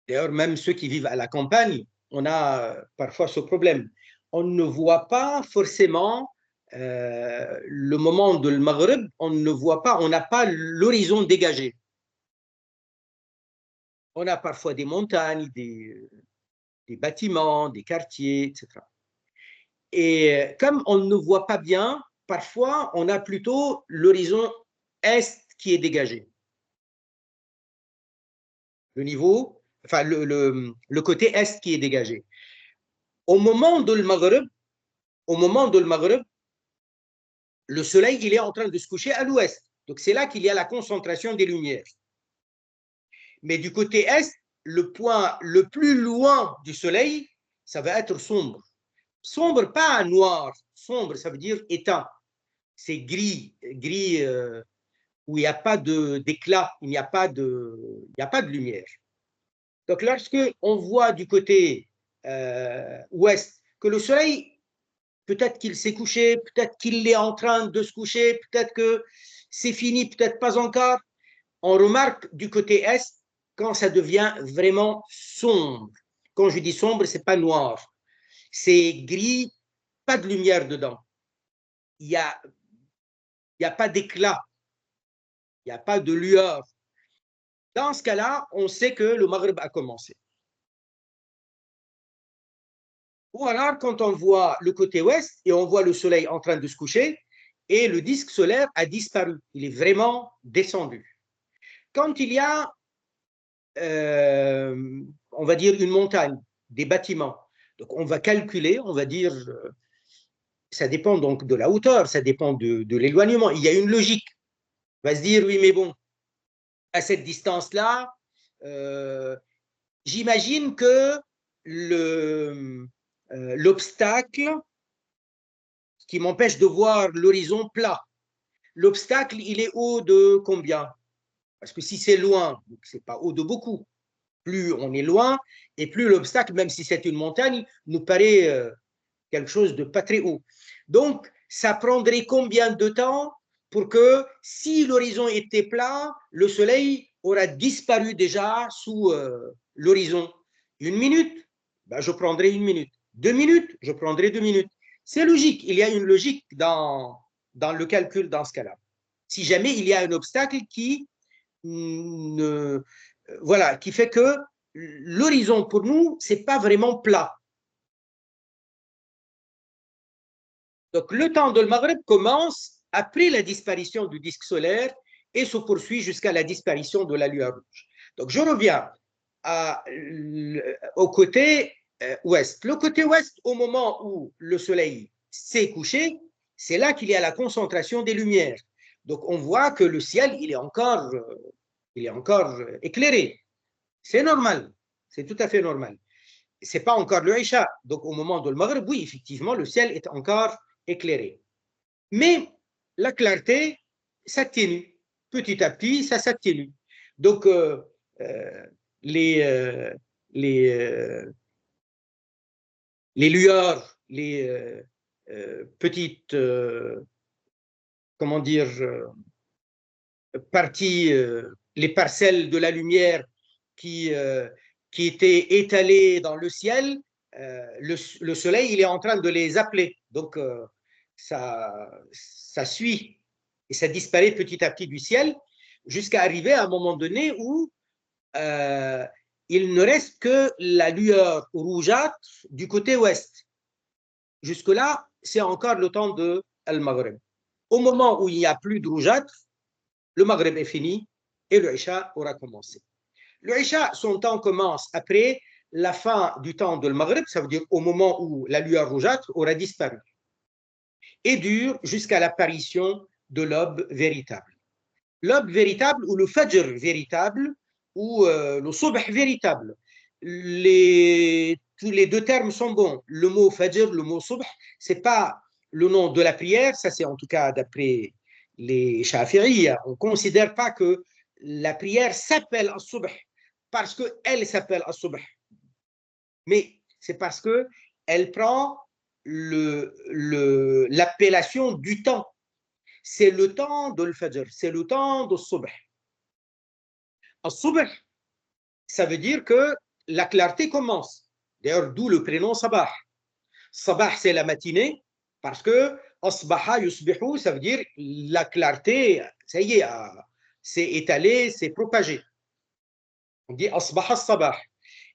D'ailleurs, même ceux qui vivent à la campagne, on a parfois ce problème. On ne voit pas forcément le moment de le Maghreb, on ne voit pas, on n'a pas l'horizon dégagé. On a parfois des montagnes, des bâtiments, des quartiers, etc. Et comme on ne voit pas bien, parfois on a plutôt l'horizon est qui est dégagé. Le côté est qui est dégagé. Au moment de le Maghreb, le soleil il est en train de se coucher à l'ouest. Donc c'est là qu'il y a la concentration des lumières. Mais du côté est, le point le plus loin du soleil, ça va être sombre. Sombre, pas noir. Sombre, ça veut dire éteint. C'est gris, où il n'y a pas d'éclat, il n'y a pas de lumière. Donc lorsque on voit du côté ouest que le soleil, peut-être qu'il s'est couché, peut-être qu'il est en train de se coucher, peut-être que c'est fini, peut-être pas encore, on remarque du côté est quand ça devient vraiment sombre. Quand je dis sombre, c'est pas noir, c'est gris, pas de lumière dedans. Il n'y a pas d'éclat, il n'y a pas de lueur. Dans ce cas-là, on sait que le Maghreb a commencé. Ou alors, quand on voit le côté ouest et on voit le soleil en train de se coucher et le disque solaire a disparu, il est vraiment descendu. Quand il y a, on va dire, une montagne, des bâtiments, donc on va calculer, on va dire, ça dépend donc de la hauteur, ça dépend de l'éloignement. Il y a une logique. On va se dire, oui, mais bon, à cette distance-là, j'imagine que l'obstacle qui m'empêche de voir l'horizon plat, l'obstacle, il est haut de combien? Parce que si c'est loin, ce n'est pas haut de beaucoup. Plus on est loin, et plus l'obstacle, même si c'est une montagne, nous paraît quelque chose de pas très haut. Donc, ça prendrait combien de temps pour que, si l'horizon était plat, le soleil aura disparu déjà sous l'horizon. 1 minute, ben, je prendrai 1 minute. 2 minutes, je prendrai 2 minutes. C'est logique, il y a une logique dans le calcul dans ce cas-là. Si jamais il y a un obstacle qui voilà, qui fait que l'horizon pour nous, c'est pas vraiment plat. Donc le temps de Maghreb commence après la disparition du disque solaire et se poursuit jusqu'à la disparition de la lueur rouge. Donc je reviens au côté ouest. Le côté ouest, au moment où le soleil s'est couché, c'est là qu'il y a la concentration des lumières. Donc on voit que le ciel, il est encore éclairé. C'est normal, c'est tout à fait normal. C'est pas encore le Isha. Donc au moment de le Maghreb, oui, effectivement, le ciel est encore éclairé. Mais la clarté s'atténue. Petit à petit, ça s'atténue. Donc les lueurs, les petites, comment dire, parties, les parcelles de la lumière qui étaient étalées dans le ciel, le soleil, il est en train de les appeler. Donc, ça suit et ça disparaît petit à petit du ciel jusqu'à arriver à un moment donné où il ne reste que la lueur rougeâtre du côté ouest. Jusque-là, c'est encore le temps de Al-Maghreb. Au moment où il n'y a plus de rougeâtre, le Maghreb est fini et le Isha aura commencé. Le Isha, son temps commence après la fin du temps de Maghreb, ça veut dire au moment où la lueur rougeâtre aura disparu, et dure jusqu'à l'apparition de l'aube véritable. L'aube véritable ou le Fajr véritable ou le Subh véritable. Tous les deux termes sont bons. Le mot Fajr, le mot Subh, ce n'est pas le nom de la prière, ça c'est en tout cas d'après les Shafi'iyya. On ne considère pas que la prière s'appelle As-Subh parce qu'elle s'appelle As-Subh. Mais c'est parce qu'elle prend l'appellation du temps. C'est le temps de l'Fajr, c'est le temps de Subh. As-Subh, ça veut dire que la clarté commence. D'ailleurs, d'où le prénom Sabah. Sabah, c'est la matinée, parce que Asbaha yusbihu, ça veut dire la clarté, ça y est, c'est étalé, c'est propagé. On dit Asbaha Sabah.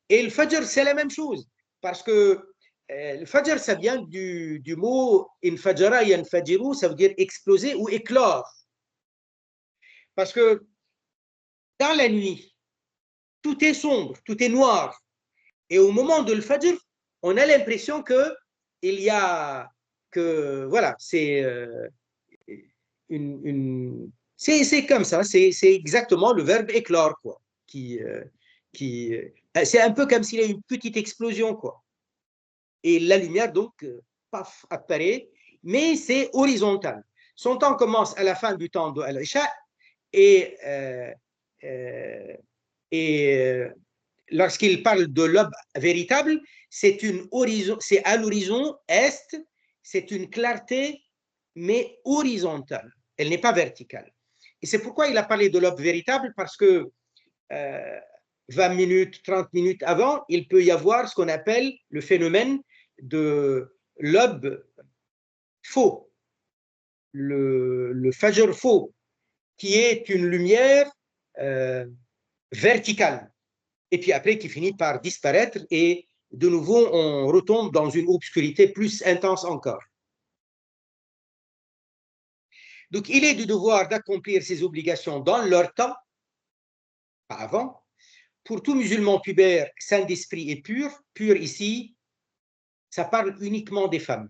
Et le Fajr, c'est la même chose, parce que le Fajr, ça vient du mot Infajara yanfajiru, ça veut dire exploser ou éclore. Parce que dans la nuit, tout est sombre, tout est noir. Et au moment de le Fajr, on a l'impression que il y a que voilà, c'est c'est comme ça, c'est exactement le verbe éclore quoi, c'est un peu comme s'il y a une petite explosion quoi. Et la lumière donc paf apparaît, mais c'est horizontal. Son temps commence à la fin du temps de Al-Isha et lorsqu'il parle de l'aube véritable, c'est à l'horizon est, c'est une clarté, mais horizontale. Elle n'est pas verticale. Et c'est pourquoi il a parlé de l'aube véritable, parce que 20 minutes, 30 minutes avant, il peut y avoir ce qu'on appelle le phénomène de l'aube faux, le fajr faux, qui est une lumière verticale. Et puis après qui finit par disparaître et de nouveau on retombe dans une obscurité plus intense encore. Donc il est du devoir d'accomplir ses obligations dans leur temps, pas avant. Pour tout musulman pubère, saint d'esprit et pur ici, ça parle uniquement des femmes.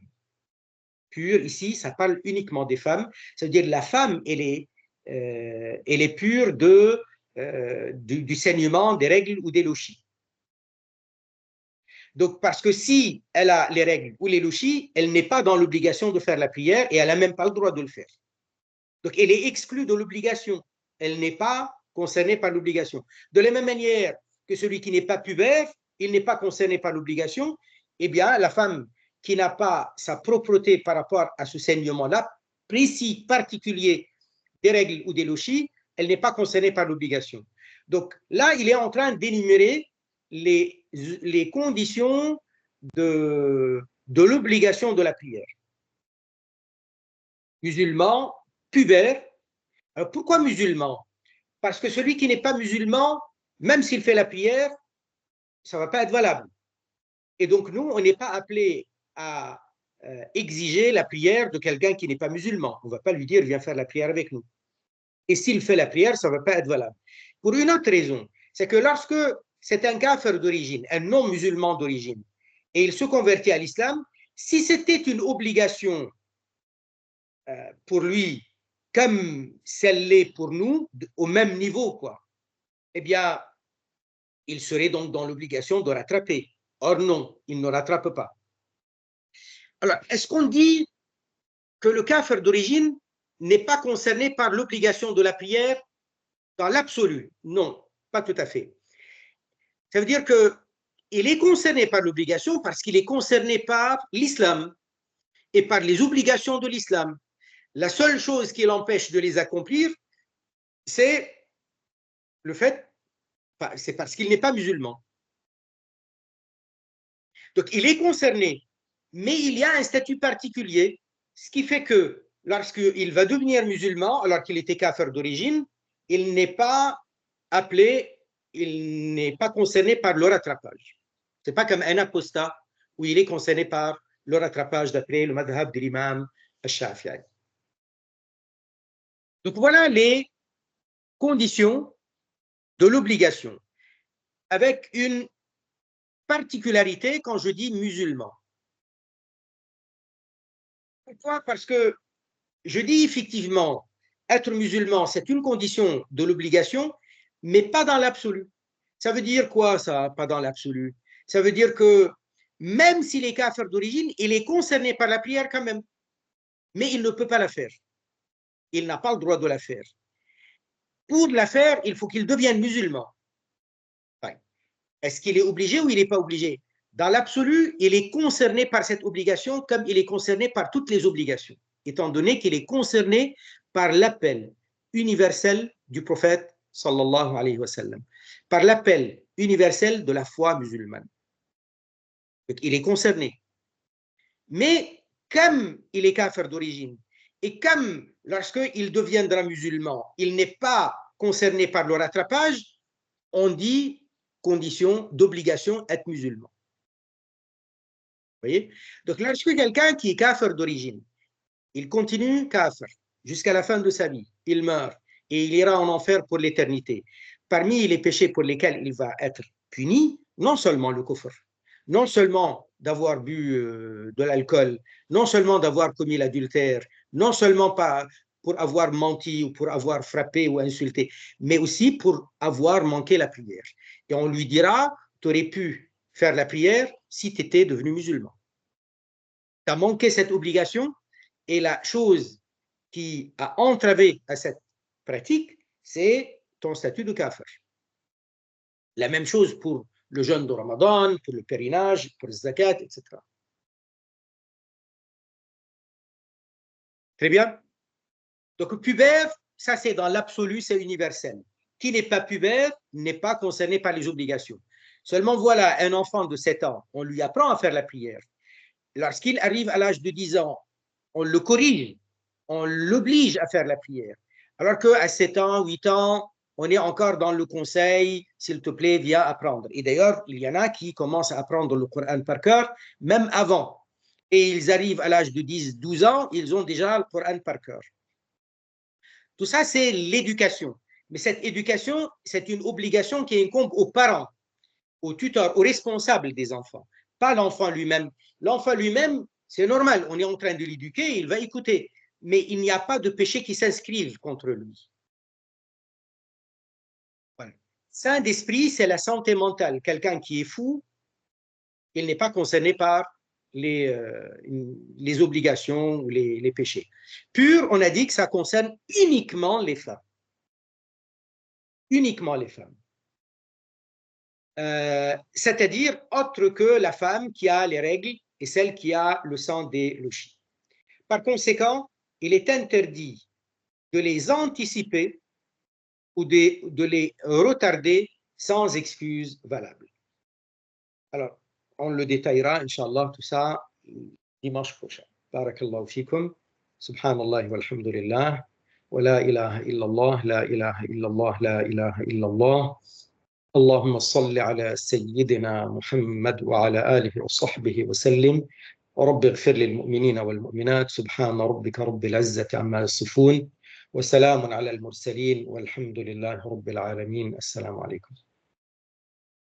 Pur ici, ça parle uniquement des femmes. Ça veut dire la femme, elle est pure du saignement, des règles ou des louchis. Donc, parce que si elle a les règles ou les louchis, elle n'est pas dans l'obligation de faire la prière et elle n'a même pas le droit de le faire. Donc, elle est exclue de l'obligation. Elle n'est pas concernée par l'obligation. De la même manière que celui qui n'est pas pubère, il n'est pas concerné par l'obligation, eh bien, la femme qui n'a pas sa propreté par rapport à ce saignement-là, précis, particulier, des règles ou des louchis, elle n'est pas concernée par l'obligation. Donc là, il est en train d'énumérer les conditions de l'obligation de la prière. Musulman, pubère. Alors pourquoi musulman? Parce que celui qui n'est pas musulman, même s'il fait la prière, ça ne va pas être valable. Et donc nous, on n'est pas appelé à exiger la prière de quelqu'un qui n'est pas musulman. On ne va pas lui dire, viens faire la prière avec nous. Et s'il fait la prière, ça ne va pas être valable. Pour une autre raison, c'est que lorsque c'est un kafir d'origine, un non-musulman d'origine, et il se convertit à l'islam, si c'était une obligation pour lui, comme celle l'est pour nous, au même niveau, quoi, eh bien, il serait donc dans l'obligation de rattraper. Or non, il ne rattrape pas. Alors, est-ce qu'on dit que le kafir d'origine n'est pas concerné par l'obligation de la prière dans l'absolu? Non, pas tout à fait. Ça veut dire qu'il est concerné par l'obligation parce qu'il est concerné par l'islam et par les obligations de l'islam. La seule chose qui l'empêche de les accomplir, c'est le fait, c'est parce qu'il n'est pas musulman. Donc, il est concerné, mais il y a un statut particulier, ce qui fait que lorsqu'il va devenir musulman, alors qu'il était kafir d'origine, il n'est pas appelé, il n'est pas concerné par le rattrapage. Ce n'est pas comme un apostat où il est concerné par le rattrapage d'après le madhab de l'imam al-Shafi'i. Donc voilà les conditions de l'obligation, avec une particularité quand je dis musulman. Pourquoi? Parce que je dis effectivement, être musulman, c'est une condition de l'obligation, mais pas dans l'absolu. Ça veut dire quoi, ça, pas dans l'absolu? Ça veut dire que même s'il est kafir d'origine, il est concerné par la prière quand même, mais il ne peut pas la faire. Il n'a pas le droit de la faire. Pour la faire, il faut qu'il devienne musulman. Est-ce qu'il est obligé ou il n'est pas obligé? Dans l'absolu, il est concerné par cette obligation comme il est concerné par toutes les obligations, étant donné qu'il est concerné par l'appel universel du prophète sallallahu alayhi wa sallam, par l'appel universel de la foi musulmane. Donc, il est concerné. Mais comme il est kafir d'origine, et comme lorsqu'il deviendra musulman, il n'est pas concerné par le rattrapage, on dit condition d'obligation être musulman. Vous voyez? Donc, lorsque quelqu'un qui est kafir d'origine, il continue kafir jusqu'à la fin de sa vie, il meurt et il ira en enfer pour l'éternité. Parmi les péchés pour lesquels il va être puni, non seulement le kufr, non seulement d'avoir bu de l'alcool, non seulement d'avoir commis l'adultère, non seulement pas pour avoir menti ou pour avoir frappé ou insulté, mais aussi pour avoir manqué la prière. Et on lui dira, tu aurais pu faire la prière si tu étais devenu musulman. Tu as manqué cette obligation et la chose qui a entravé à cette pratique, c'est ton statut de kafir. La même chose pour le jeûne de Ramadan, pour le pèlerinage, pour le zakat, etc. Très bien. Donc, pubère, ça c'est dans l'absolu, c'est universel. Qui n'est pas pubère n'est pas concerné par les obligations. Seulement, voilà, un enfant de 7 ans, on lui apprend à faire la prière. Lorsqu'il arrive à l'âge de 10 ans, on le corrige, on l'oblige à faire la prière. Alors qu'à 7 ans, 8 ans, on est encore dans le conseil, s'il te plaît, viens apprendre. Et d'ailleurs, il y en a qui commencent à apprendre le Coran par cœur, même avant. Et ils arrivent à l'âge de 10, 12 ans, ils ont déjà le Coran par cœur. Tout ça, c'est l'éducation. Mais cette éducation, c'est une obligation qui incombe aux parents, aux tuteurs, aux responsables des enfants, pas l'enfant lui-même. L'enfant lui-même, c'est normal, on est en train de l'éduquer, il va écouter, mais il n'y a pas de péché qui s'inscrive contre lui. Voilà. Saint d'esprit, c'est la santé mentale. Quelqu'un qui est fou, il n'est pas concerné par les obligations ou les péchés. Pur, on a dit que ça concerne uniquement les femmes. Uniquement les femmes. C'est-à-dire autre que la femme qui a les règles et celle qui a le sang des lochis. Par conséquent, il est interdit de les anticiper ou de les retarder sans excuse valable. Alors, on le détaillera, Inch'Allah, tout ça dimanche prochain. Barakallahu fikum. Subhanallah walhamdulillah. ولا إله إلا الله لا إله إلا الله لا إله إلا الله اللهم صل على سيدنا محمد وعلى آله وصحبه وسلم ورب اغفر للمؤمنين والمؤمنات سبحان ربك رب العزة عما يصفون وسلام على المرسلين والحمد لله رب العالمين السلام عليكم